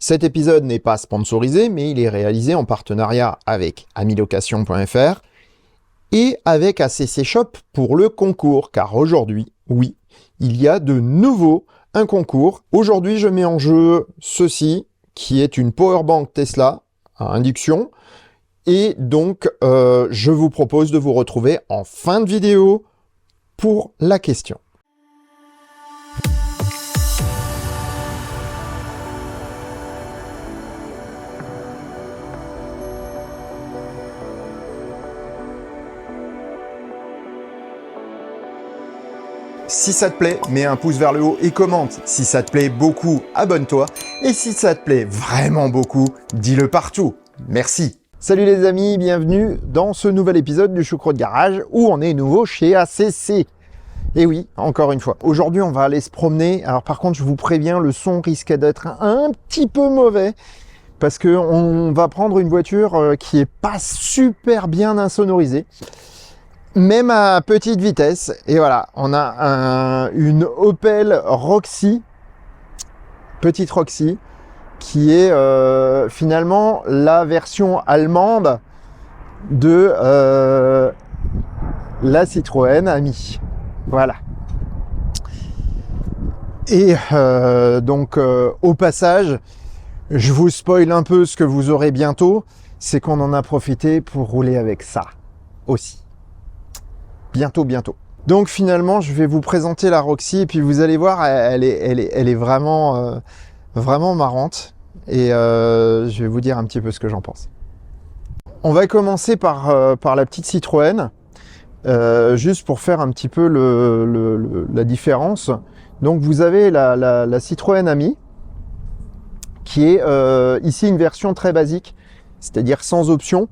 Cet épisode n'est pas sponsorisé, mais il est réalisé en partenariat avec amilocation.fr et avec ACC Shop pour le concours, car aujourd'hui, oui, il y a de nouveau un concours. Aujourd'hui, je mets en jeu ceci, qui est une powerbank Tesla à induction, et donc je vous propose de vous retrouver en fin de vidéo pour la question. Si ça te plaît, mets un pouce vers le haut et commente. Si ça te plaît beaucoup, abonne-toi. Et si ça te plaît vraiment beaucoup, dis-le partout. Merci. Salut les amis, bienvenue dans ce nouvel épisode du Choucroute Garage où on est nouveau chez ACC. Et oui, encore une fois. Aujourd'hui, on va aller se promener. Alors par contre, je vous préviens, le son risque d'être un petit peu mauvais parce qu'on va prendre une voiture qui est pas super bien insonorisée. Même à petite vitesse, et voilà, on a une Opel Roxy, petite Roxy, qui est finalement la version allemande de la Citroën Ami. Voilà. Et donc, au passage, je vous spoil un peu ce que vous aurez bientôt, c'est qu'on en a profité pour rouler avec ça aussi. Bientôt. Donc finalement, je vais vous présenter la Roxy et puis vous allez voir, elle est vraiment, vraiment marrante. Et je vais vous dire un petit peu ce que j'en pense. On va commencer par la petite Citroën, juste pour faire un petit peu la différence. Donc vous avez la Citroën Ami, qui est ici une version très basique, c'est-à-dire sans option.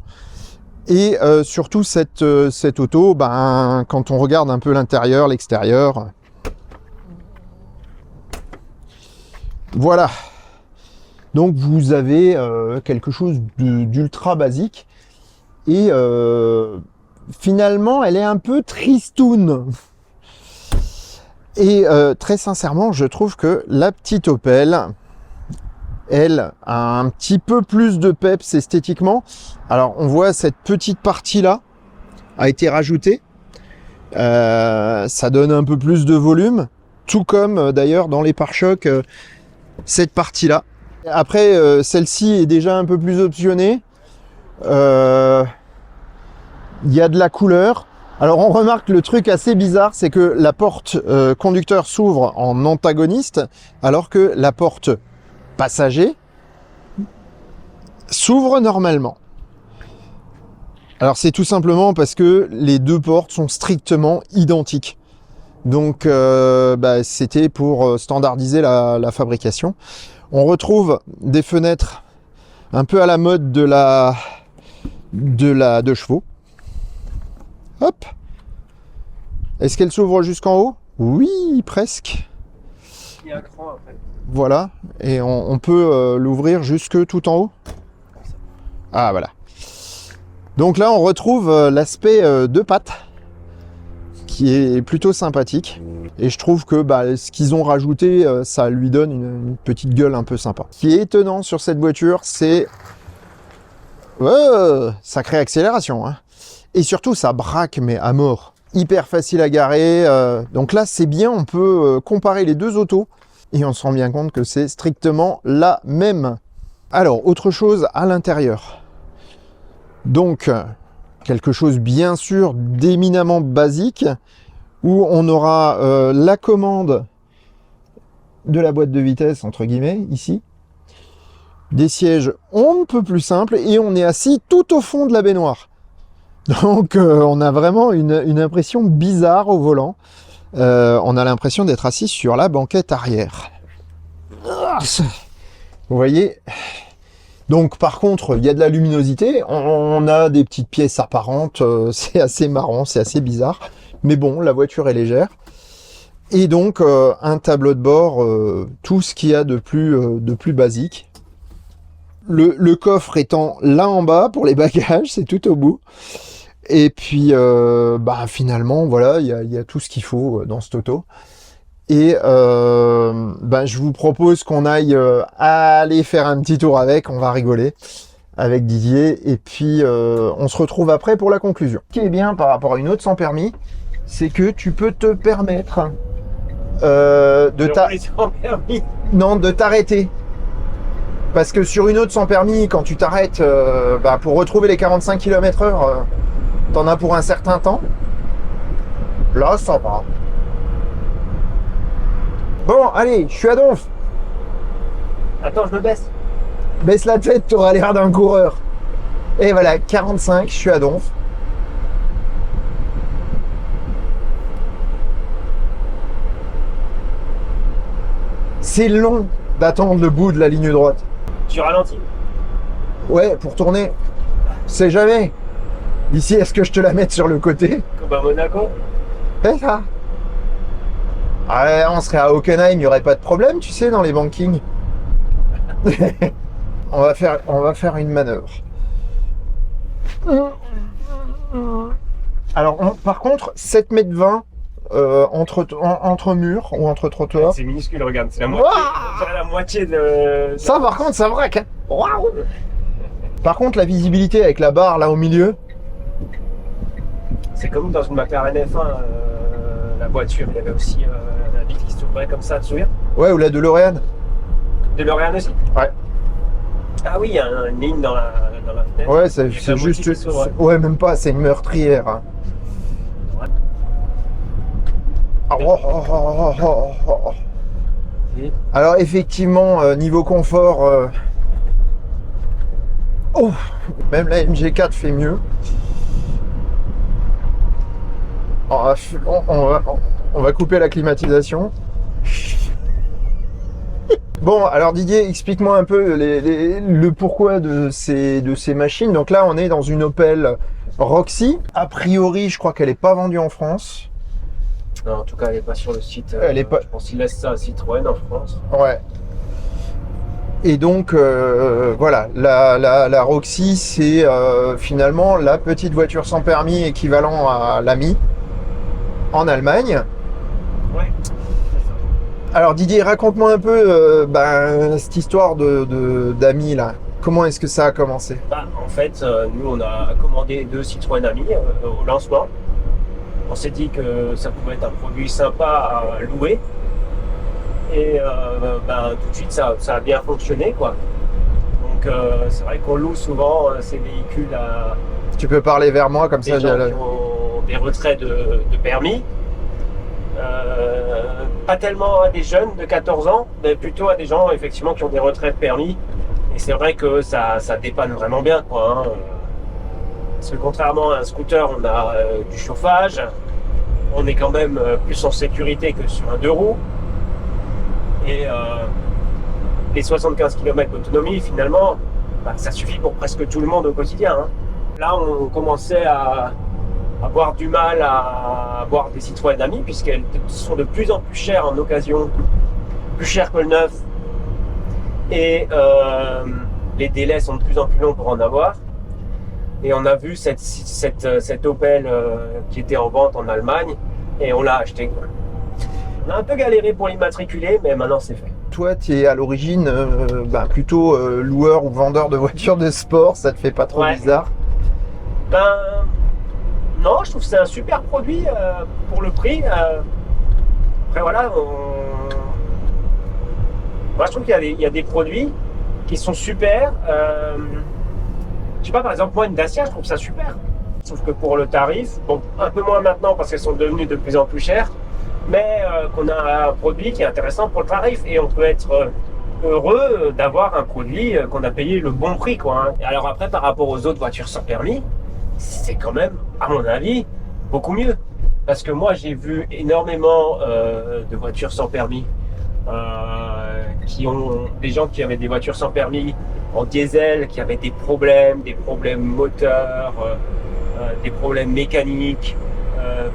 Et surtout cette auto, quand on regarde un peu l'intérieur, l'extérieur, voilà. Donc vous avez quelque chose d'ultra basique et finalement elle est un peu tristoune. Et très sincèrement, je trouve que la petite Opel, elle a un petit peu plus de peps esthétiquement. Alors on voit cette petite partie là a été rajoutée, ça donne un peu plus de volume, tout comme d'ailleurs dans les pare-chocs cette partie là. Après celle-ci est déjà un peu plus optionnée, il y a de la couleur. Alors on remarque le truc assez bizarre, c'est que la porte conducteur s'ouvre en antagoniste alors que la porte passager s'ouvre normalement. Alors c'est tout simplement parce que les deux portes sont strictement identiques. Donc c'était pour standardiser la fabrication. On retrouve des fenêtres un peu à la mode de chevaux. Hop. Est-ce qu'elle s'ouvre jusqu'en haut? Oui, presque. Il y a un cran après. Voilà, et on peut l'ouvrir jusque tout en haut. Ah voilà. Donc là on retrouve l'aspect deux pattes qui est plutôt sympathique. Et je trouve que ce qu'ils ont rajouté, ça lui donne une petite gueule un peu sympa. Ce qui est étonnant sur cette voiture, c'est sacrée accélération, hein. Et surtout ça braque mais à mort. Hyper facile à garer. Donc là c'est bien, on peut comparer les deux autos. Et on se rend bien compte que c'est strictement la même. Alors, autre chose à l'intérieur. Donc, quelque chose bien sûr d'éminemment basique, où on aura la commande de la boîte de vitesse, entre guillemets, ici. Des sièges on ne peut plus simples, et on est assis tout au fond de la baignoire. Donc, on a vraiment une impression bizarre au volant. On a l'impression d'être assis sur la banquette arrière. Vous voyez? Donc par contre, il y a de la luminosité, on a des petites pièces apparentes, c'est assez marrant, c'est assez bizarre. Mais bon, la voiture est légère. Et donc un tableau de bord, tout ce qu'il y a de plus basique. Le coffre étant là en bas pour les bagages, c'est tout au bout. Et puis finalement, voilà, il y a tout ce qu'il faut dans cette auto. Et je vous propose qu'on aille aller faire un petit tour avec, on va rigoler avec Didier, et puis on se retrouve après pour la conclusion. Ce qui est bien par rapport à une autre sans permis, c'est que tu peux te permettre de t'arrêter. Parce que sur une autre sans permis, quand tu t'arrêtes pour retrouver les 45 km/h, t'en as pour un certain temps. Là, ça va. Bon, allez, je suis à Donf. Attends, je me baisse. Baisse la tête, t'auras l'air d'un coureur. Et voilà, 45, je suis à Donf. C'est long d'attendre le bout de la ligne droite. Tu ralentis? Ouais, pour tourner. C'est jamais. Ici, est-ce que je te la mette sur le côté? Comme à Monaco? C'est ça. Ouais, on serait à Hockenheim, il n'y aurait pas de problème, tu sais, dans les bankings. on va faire une manœuvre. Alors, par contre, 7,20 m entre murs ou entre trottoirs. C'est minuscule, regarde, c'est la moitié de... Ça, par contre, ça braque. Hein. Waouh. Par contre, la visibilité avec la barre là au milieu. C'est comme dans une McLaren F1, la voiture, il y avait aussi la vitre qui s'ouvrait comme ça, tu te souviens? Ouais, ou la DeLorean. DeLorean aussi? Ouais. Ah oui, il y a une ligne dans la fenêtre. Ouais, c'est juste... Ouais, même pas, c'est une meurtrière. Hein. Ouais. Alors effectivement, niveau confort, même la MG4 fait mieux. On va couper la climatisation. Bon, alors Didier, explique-moi un peu le pourquoi de ces machines. Donc là, on est dans une Opel Roxy. A priori, je crois qu'elle n'est pas vendue en France. Non, en tout cas, elle n'est pas sur le site. Elle est pas... Je pense qu'il laisse ça à Citroën en France. Ouais. Et donc, voilà, la Roxy, c'est finalement la petite voiture sans permis équivalent à l'Ami en Allemagne. Ouais. Alors Didier, raconte-moi un peu cette histoire d'Ami là. Comment est-ce que ça a commencé? En fait, nous, on a commandé 2 Citroën Ami au lancement. On s'est dit que ça pouvait être un produit sympa à louer. Et tout de suite, ça a bien fonctionné, quoi. Donc, c'est vrai qu'on loue souvent ces véhicules à... Tu peux parler vers moi, comme ça j'ai... qui ont des retraits de permis. Pas tellement à des jeunes de 14 ans, mais plutôt à des gens, effectivement, qui ont des retraits de permis. Et c'est vrai que ça dépanne vraiment bien, quoi. Hein. Parce que contrairement à un scooter, on a du chauffage. On est quand même plus en sécurité que sur un 2 roues. Et les 75 km d'autonomie, finalement, ça suffit pour presque tout le monde au quotidien. Hein. Là, on commençait à avoir du mal à avoir des Citroën Ami, puisqu'elles sont de plus en plus chères en occasion, plus chères que le neuf. Et les délais sont de plus en plus longs pour en avoir. Et on a vu cette Opel qui était en vente en Allemagne, et on l'a acheté. Quoi. On a un peu galéré pour l'immatriculer, mais maintenant c'est fait. Toi, tu es à l'origine plutôt loueur ou vendeur de voitures de sport, ça te fait pas trop bizarre? Non, je trouve que c'est un super produit pour le prix. Après voilà, moi je trouve qu'il y a des produits qui sont super. Je sais pas, par exemple, moi une Dacia, je trouve ça super. Sauf que pour le tarif, bon, un peu moins maintenant parce qu'elles sont devenues de plus en plus chères, mais qu'on a un produit qui est intéressant pour le tarif et on peut être heureux d'avoir un produit qu'on a payé le bon prix, quoi. Hein. Et alors après, par rapport aux autres voitures sans permis, c'est quand même, à mon avis, beaucoup mieux. Parce que moi, j'ai vu énormément de voitures sans permis, des gens qui avaient des voitures sans permis en diesel, qui avaient des problèmes moteurs, des problèmes mécaniques,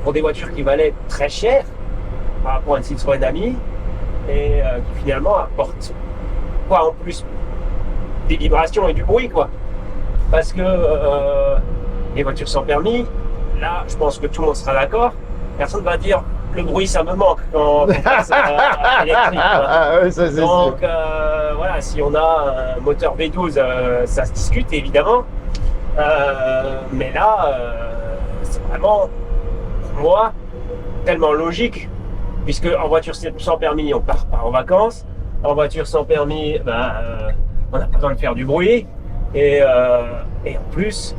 pour des voitures qui valaient très cher par rapport à une Citroën Ami, et qui finalement apportent quoi en plus? Des vibrations et du bruit, quoi. Parce que les voitures sans permis, là, je pense que tout le monde sera d'accord. Personne ne va dire le bruit, ça me manque quand on passe à l'électrique. Ouais, ça, c'est Donc sûr. voilà, si on a un moteur V12, ça se discute évidemment. Mais là, c'est vraiment, pour moi, tellement logique, puisque en voiture sans permis, on part pas en vacances. En voiture sans permis, on n'a pas besoin de faire du bruit. Et en plus,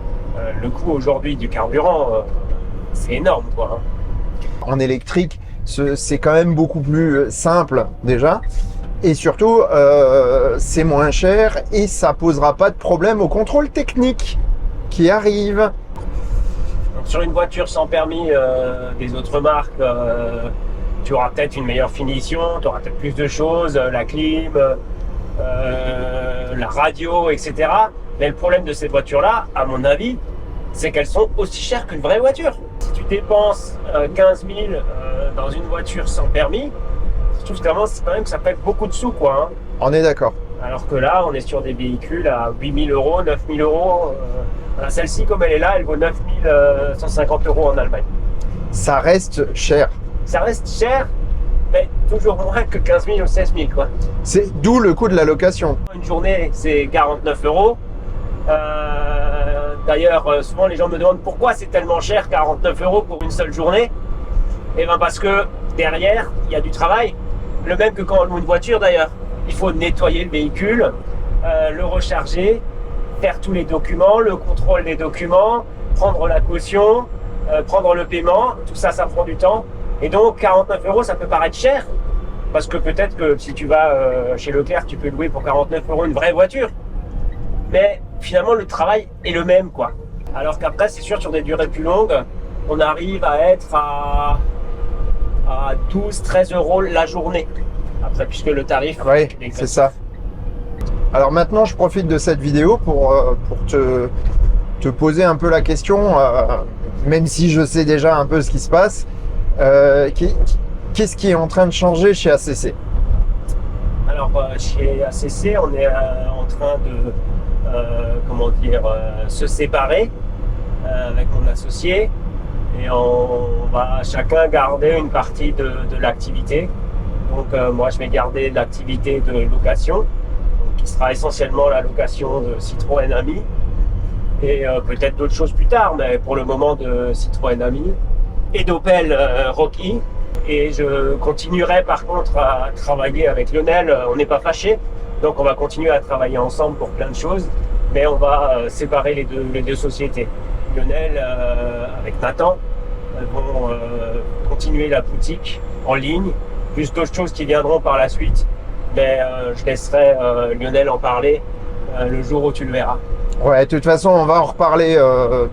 le coût aujourd'hui du carburant, c'est énorme, quoi. En électrique, c'est quand même beaucoup plus simple déjà. Et surtout, c'est moins cher et ça posera pas de problème au contrôle technique qui arrive. Donc, sur une voiture sans permis des autres marques, tu auras peut-être une meilleure finition, tu auras peut-être plus de choses, la clim, la radio, etc. Mais le problème de ces voitures-là, à mon avis, c'est qu'elles sont aussi chères qu'une vraie voiture. Si tu dépenses 15 000 dans une voiture sans permis, je trouve quand même que ça fait beaucoup de sous, quoi. Hein. On est d'accord. Alors que là, on est sur des véhicules à 8 000 euros, 9 000 euros. Voilà, celle-ci, comme elle est là, elle vaut 9 150 euros en Allemagne. Ça reste cher. Ça reste cher, mais toujours moins que 15 000 ou 16 000, quoi. C'est d'où le coût de la location. Une journée, c'est 49 euros. D'ailleurs, souvent les gens me demandent pourquoi c'est tellement cher, 49 euros pour une seule journée. Et bien parce que derrière, il y a du travail, le même que quand on loue une voiture d'ailleurs. Il faut nettoyer le véhicule, le recharger, faire tous les documents, le contrôle des documents, prendre la caution, prendre le paiement, tout ça, ça prend du temps. Et donc 49 euros, ça peut paraître cher, parce que peut-être que si tu vas chez Leclerc, tu peux louer pour 49 euros une vraie voiture. Mais finalement, le travail est le même, quoi. Alors qu'après, c'est sûr, sur des durées plus longues, on arrive à être à 12, 13 euros la journée. Après, puisque le tarif... Oui, c'est ça. Alors maintenant, je profite de cette vidéo pour te poser un peu la question, même si je sais déjà un peu ce qui se passe. Qu'est-ce qui est en train de changer chez ACC? Alors, chez ACC, on est en train de... se séparer avec mon associé et on va chacun garder une partie de l'activité. Donc moi je vais garder l'activité de location, qui sera essentiellement la location de Citroën Ami et peut-être d'autres choses plus tard, mais pour le moment de Citroën Ami et d'Opel Rocky. Et je continuerai par contre à travailler avec Lionel, on n'est pas fâchés, donc on va continuer à travailler ensemble pour plein de choses, mais on va séparer les deux sociétés. Lionel avec Nathan vont continuer la boutique en ligne, plus d'autres choses qui viendront par la suite, mais je laisserai Lionel en parler le jour où tu le verras. Ouais, de toute façon, on va en reparler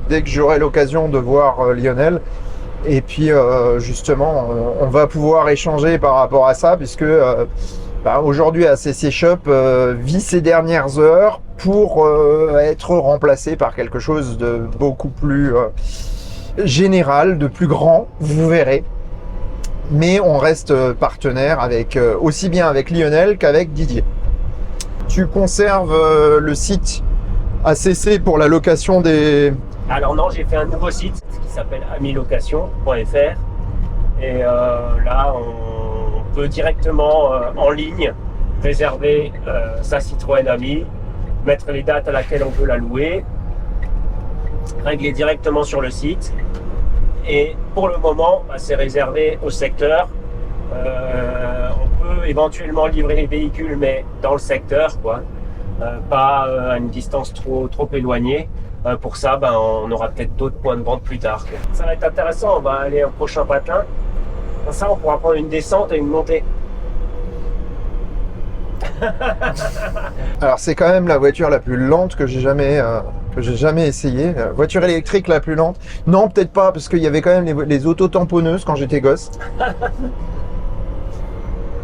dès que j'aurai l'occasion de voir Lionel. Et puis justement, on va pouvoir échanger par rapport à ça, puisque aujourd'hui ACC Shop vit ses dernières heures pour être remplacé par quelque chose de beaucoup plus général, de plus grand, vous verrez. Mais on reste partenaire avec aussi bien avec Lionel qu'avec Didier. Tu conserves le site ACC pour la location des... Alors non, j'ai fait un nouveau site qui s'appelle amilocation.fr et là on peut directement en ligne réserver sa Citroën Ami, mettre les dates à laquelle on veut la louer, régler directement sur le site et pour le moment c'est réservé au secteur. On peut éventuellement livrer les véhicules mais dans le secteur, quoi. Pas à une distance trop éloignée. Pour ça, on aura peut-être d'autres points de vente plus tard. Ça va être intéressant, on va aller au prochain patin. Comme ça, on pourra prendre une descente et une montée. Alors c'est quand même la voiture la plus lente que j'ai jamais essayé. La voiture électrique la plus lente. Non, peut-être pas, parce qu'il y avait quand même les auto-tamponneuses quand j'étais gosse.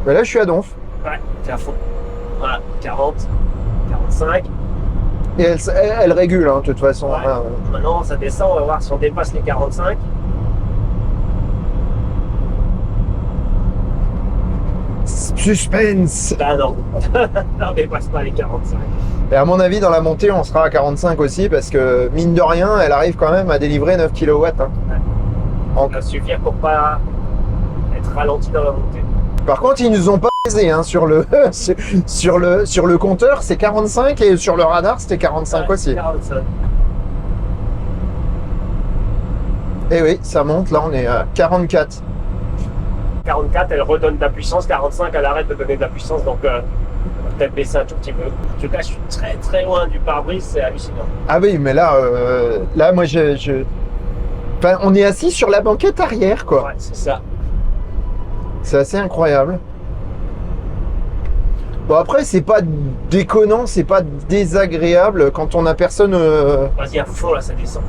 Mais là, je suis à donf. Ouais, t'es à fond. Voilà, 40, 45. Et elle régule, hein, de toute façon. Ouais. Maintenant, ça descend, on va voir si on dépasse les 45. Suspense! Ben non, on dépasse pas les 45. Et à mon avis, dans la montée, on sera à 45 aussi, parce que, mine de rien, elle arrive quand même à délivrer 9 kW. Hein. Ouais. Ça va suffire pour pas ralentit dans la montée. Par contre, ils nous ont pas baisé hein, sur le sur le compteur, c'est 45 et sur le radar, c'était 45 Ouais, aussi. 45. Et oui, ça monte, là on est à 44. 44, elle redonne de la puissance. 45, elle arrête de donner de la puissance. Donc, on va peut-être baisser un tout petit peu. En tout cas, je suis très très loin du pare-brise. C'est hallucinant. Ah oui, mais là, moi, Enfin, on est assis sur la banquette arrière, quoi. Ouais, c'est ça. C'est assez incroyable. Bon, après, c'est pas déconnant, c'est pas désagréable quand on a personne... Vas-y, à fond, là, ça descend.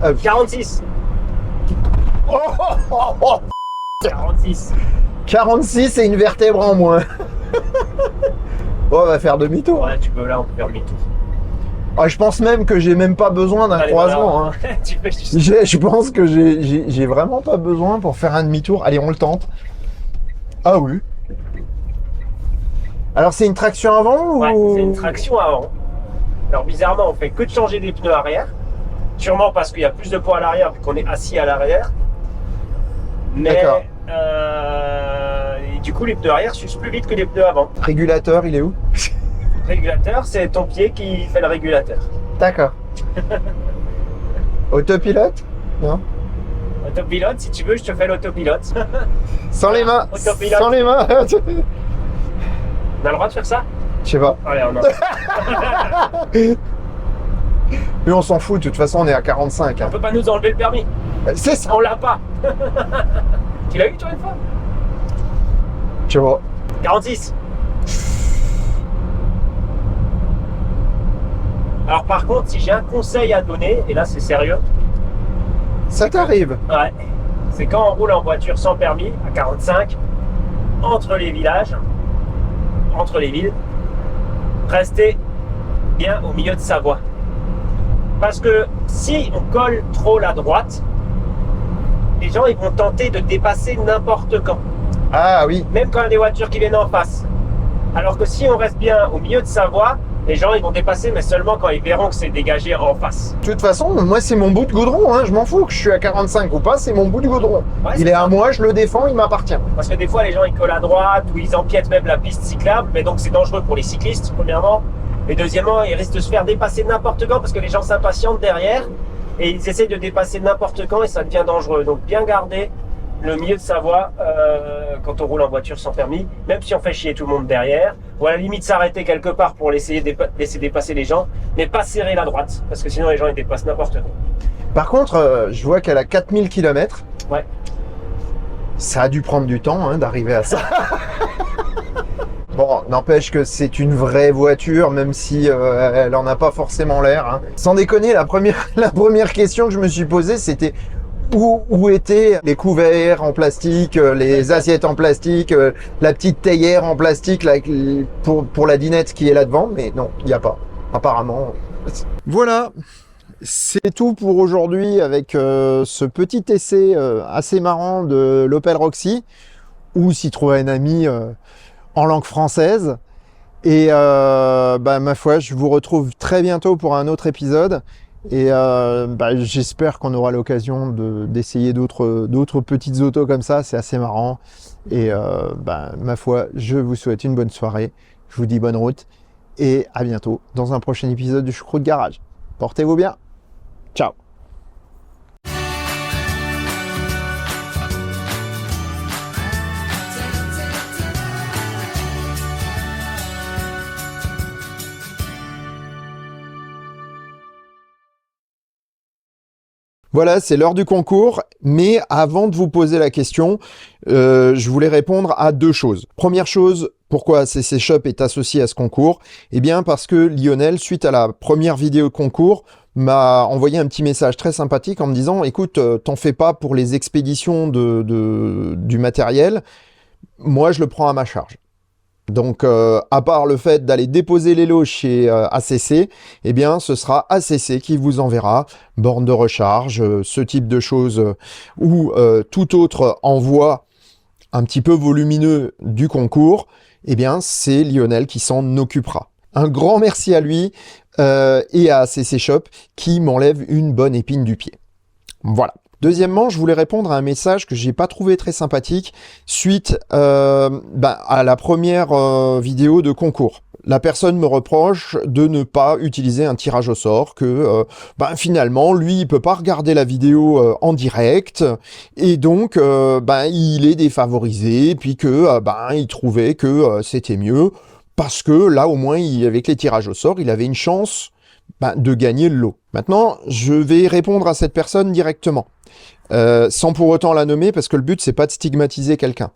Ah, 46. Oh, oh, oh, oh. 46. 46 et une vertèbre en moins. Bon, on va faire demi-tour. Ouais, tu peux, là, on peut faire demi-tour. Ah, je pense même que j'ai même pas besoin d'un Allez, croisement. voilà. Hein. Tu fais juste... Je pense que j'ai vraiment pas besoin pour faire un demi-tour. Allez, on le tente. Ah oui. Alors, c'est une traction avant Ouais, ou... c'est une traction avant. Alors, bizarrement, on fait que de changer des pneus arrière. Sûrement parce qu'il y a plus de poids à l'arrière vu qu'on est assis à l'arrière. Mais D'accord. Et du coup, les pneus arrière s'usent plus vite que les pneus avant. Régulateur, il est où? Régulateur, c'est ton pied qui fait le régulateur. D'accord. Autopilote? Non. Autopilote, si tu veux, je te fais l'autopilote. Sans les mains. Autopilote. Sans les mains. On a le droit de faire ça? Je sais pas. Allez, on a. Mais on s'en fout, de toute façon, on est à 45. On Hein. peut pas nous enlever le permis. C'est ça. On l'a pas. Tu l'as eu, toi, une fois? Tu vois. 46. Alors, par contre, si j'ai un conseil à donner, et là, c'est sérieux, Ça t'arrive. ouais, c'est quand on roule en voiture sans permis, à 45, entre les villages, entre les villes, restez bien au milieu de sa voie. Parce que si on colle trop la droite, les gens ils vont tenter de dépasser n'importe quand, Ah oui. même quand il y a des voitures qui viennent en face. Alors que si on reste bien au milieu de sa voie, les gens ils vont dépasser, mais seulement quand ils verront que c'est dégagé en face. De toute façon, moi, c'est mon bout de goudron. Hein. Je m'en fous que je suis à 45 ou pas, c'est mon bout de goudron. Ouais, Il c'est est ça. à moi, je le défends, il m'appartient. Parce que des fois, les gens ils collent à droite ou ils empiètent même la piste cyclable, mais donc c'est dangereux pour les cyclistes, premièrement. Et deuxièmement, ils risquent de se faire dépasser n'importe quand parce que les gens s'impatientent derrière et ils essaient de dépasser n'importe quand et ça devient dangereux. Donc bien garder le milieu de sa voie quand on roule en voiture sans permis, même si on fait chier tout le monde derrière, ou à la limite s'arrêter quelque part pour laisser dépasser les gens, mais pas serrer la droite parce que sinon les gens ils dépassent n'importe quand. Par contre, je vois qu'elle a 4000 km. Ouais. Ça a dû prendre du temps hein, d'arriver à ça. Bon, n'empêche que c'est une vraie voiture, même si elle en a pas forcément l'air. Hein. Sans déconner, la première question que je me suis posée, c'était où étaient les couverts en plastique, les assiettes en plastique, la petite théière en plastique là, pour la dinette qui est là devant, mais non, il n'y a pas, apparemment. Voilà, c'est tout pour aujourd'hui avec ce petit essai assez marrant de l'Opel Roxy, ou Citroën Ami en langue française. Et ma foi, je vous retrouve très bientôt pour un autre épisode. Et j'espère qu'on aura l'occasion d'essayer d'autres petites autos comme ça. C'est assez marrant. Et ma foi, je vous souhaite une bonne soirée. Je vous dis bonne route. Et à bientôt dans un prochain épisode du Choucroute Garage. Portez-vous bien. Ciao. Voilà, c'est l'heure du concours, mais avant de vous poser la question, je voulais répondre à deux choses. Première chose, pourquoi ACC Shop est associé à ce concours? Eh bien parce que Lionel, suite à la première vidéo concours, m'a envoyé un petit message très sympathique en me disant « Écoute, t'en fais pas pour les expéditions du matériel, moi je le prends à ma charge ». Donc, à part le fait d'aller déposer les lots chez ACC, eh bien, ce sera ACC qui vous enverra borne de recharge, ce type de choses, ou tout autre envoi un petit peu volumineux du concours, eh bien, c'est Lionel qui s'en occupera. Un grand merci à lui et à ACC Shop qui m'enlève une bonne épine du pied. Voilà. Deuxièmement, je voulais répondre à un message que j'ai pas trouvé très sympathique suite à la première vidéo de concours. La personne me reproche de ne pas utiliser un tirage au sort, que finalement, lui, il peut pas regarder la vidéo en direct, et donc il est défavorisé, puis que il trouvait que c'était mieux, parce que là, au moins, avec les tirages au sort, il avait une chance de gagner le lot. Maintenant, je vais répondre à cette personne directement. Sans pour autant la nommer, parce que le but, c'est pas de stigmatiser quelqu'un.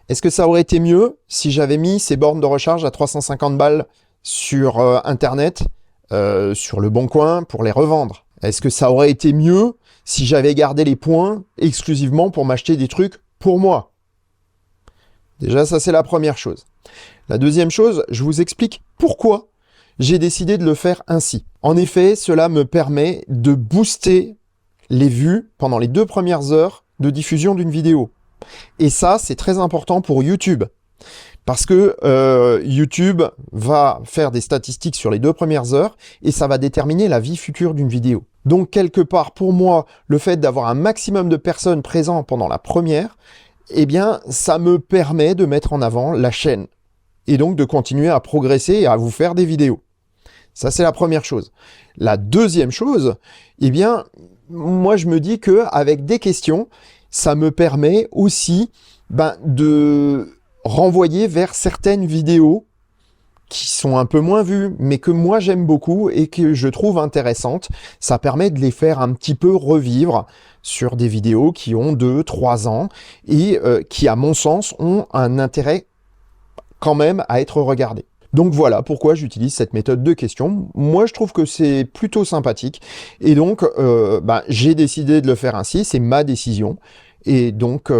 Est-ce que ça aurait été mieux si j'avais mis ces bornes de recharge à 350 balles sur Internet, sur le Bon Coin, pour les revendre? Est-ce que ça aurait été mieux si j'avais gardé les points exclusivement pour m'acheter des trucs pour moi? Déjà, ça, c'est la première chose. La deuxième chose, je vous explique pourquoi j'ai décidé de le faire ainsi. En effet, cela me permet de booster les vues pendant les 2 premières heures de diffusion d'une vidéo. Et ça, c'est très important pour YouTube. Parce que YouTube va faire des statistiques sur les 2 premières heures et ça va déterminer la vie future d'une vidéo. Donc, quelque part, pour moi, le fait d'avoir un maximum de personnes présentes pendant la première, eh bien, ça me permet de mettre en avant la chaîne. Et donc, de continuer à progresser et à vous faire des vidéos. Ça, c'est la première chose. La deuxième chose, eh bien, moi, je me dis qu'avec des questions, ça me permet aussi de renvoyer vers certaines vidéos qui sont un peu moins vues, mais que moi, j'aime beaucoup et que je trouve intéressantes. Ça permet de les faire un petit peu revivre sur des vidéos qui ont 2-3 ans et qui, à mon sens, ont un intérêt quand même à être regardées. Donc voilà pourquoi j'utilise cette méthode de questions. Moi, je trouve que c'est plutôt sympathique. Et donc, j'ai décidé de le faire ainsi. C'est ma décision. Et donc,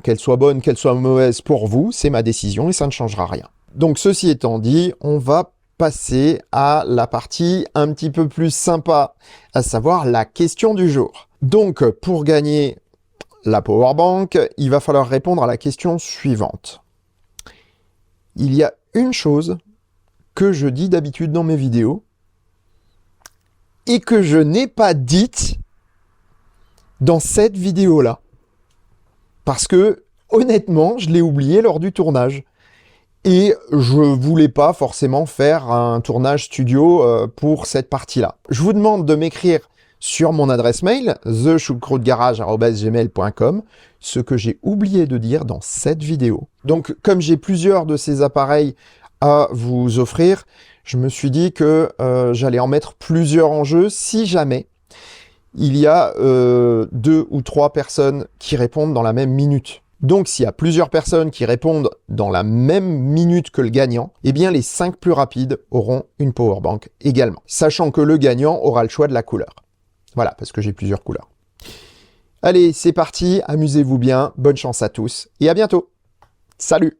qu'elle soit bonne, qu'elle soit mauvaise pour vous, c'est ma décision et ça ne changera rien. Donc, ceci étant dit, on va passer à la partie un petit peu plus sympa, à savoir la question du jour. Donc, pour gagner la Powerbank, il va falloir répondre à la question suivante. Il y a une chose que je dis d'habitude dans mes vidéos et que je n'ai pas dite dans cette vidéo-là. Parce que, honnêtement, je l'ai oublié lors du tournage. Et je voulais pas forcément faire un tournage studio pour cette partie-là. Je vous demande de m'écrire sur mon adresse mail, thechoucroutegarage@gmail.com, ce que j'ai oublié de dire dans cette vidéo. Donc, comme j'ai plusieurs de ces appareils à vous offrir, je me suis dit que j'allais en mettre plusieurs en jeu si jamais il y a 2 ou 3 personnes qui répondent dans la même minute. Donc, s'il y a plusieurs personnes qui répondent dans la même minute que le gagnant, eh bien, les 5 plus rapides auront une Powerbank également. Sachant que le gagnant aura le choix de la couleur. Voilà, parce que j'ai plusieurs couleurs. Allez, c'est parti, amusez-vous bien, bonne chance à tous et à bientôt. Salut!